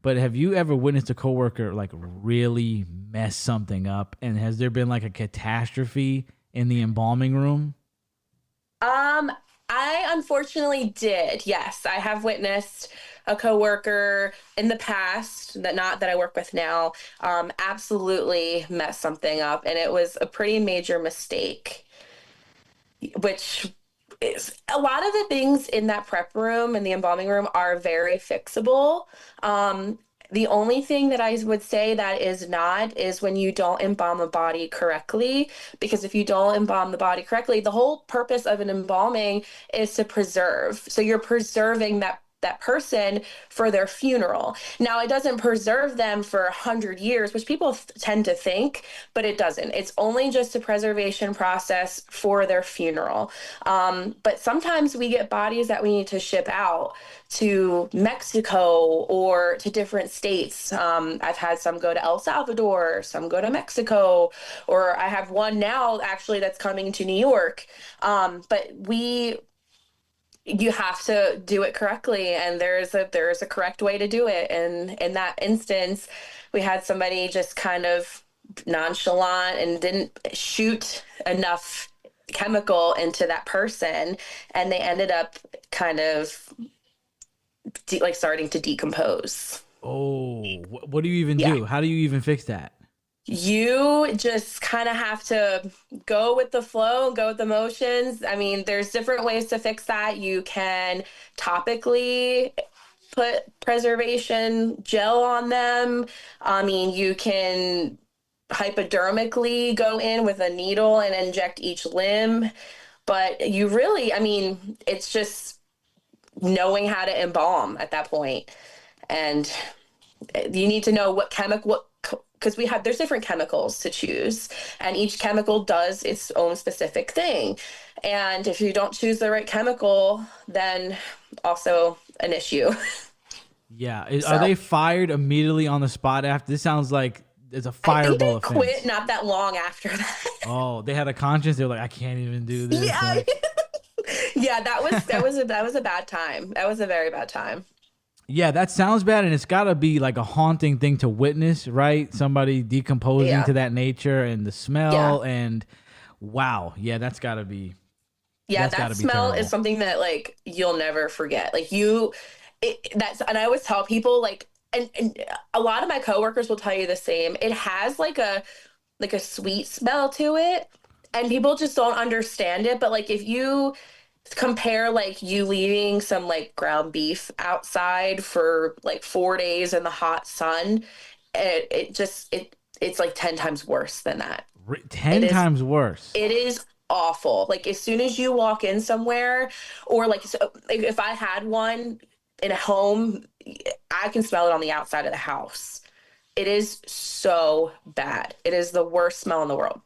But have you ever witnessed a coworker like really mess something up? And has there been like a catastrophe in the embalming room? Um, I unfortunately did. Yes, I have witnessed a coworker in the past that not that I work with now, absolutely messed something up, and it was a pretty major mistake, which is a lot of the things in that prep room and the embalming room are very fixable. Um, the only thing that I would say that is not is when you don't embalm a body correctly, because if you don't embalm the body correctly, the whole purpose of an embalming is to preserve. So you're preserving that person for their funeral. Now, it doesn't preserve them for 100 years, which people tend to think, but it doesn't. It's only just a preservation process for their funeral. But sometimes we get bodies that we need to ship out to Mexico or to different states. I've had some go to El Salvador, some go to Mexico, or I have one now actually that's coming to New York. But you have to do it correctly, and there's a correct way to do it. And in that instance, we had somebody just kind of nonchalant and didn't shoot enough chemical into that person, and they ended up kind of like starting to decompose. Oh, what do you even Yeah. do? How do you even fix that? You just kind of have to go with the flow, go with the motions. I mean, there's different ways to fix that. You can topically put preservation gel on them. I mean, you can hypodermically go in with a needle and inject each limb. But you really, I mean, it's just knowing how to embalm at that point. And you need to know what chemical, what because there's different chemicals to choose, and each chemical does its own specific thing. And if you don't choose the right chemical, then also an issue. Yeah, are So they fired immediately on the spot after? This sounds like it's a I think they fireable quit offense. not that long after that. Oh, they had a conscience. They're like, I can't even do this. Yeah. Like, Yeah, that was a bad time. That was a very bad time. yeah, that sounds bad, and it's got to be like a haunting thing to witness, right? Somebody decomposing Yeah. to that nature and the Yeah. smell, and wow, yeah, Yeah, that's got that to be smell is terrible. something that like you'll never forget. Like that's, and I always tell people like, and a lot of my coworkers will tell you the same. It has like a sweet smell to it, and people just don't understand it. But like if you compare like you leaving some like ground beef outside for like 4 days in the hot sun, it's like 10 times worse than that. It 10 is times worse. it is awful. Like as soon as you walk in somewhere, or like, so, like if I had one in a home, I can smell it on the outside of the house. It is so bad. It is the worst smell in the world.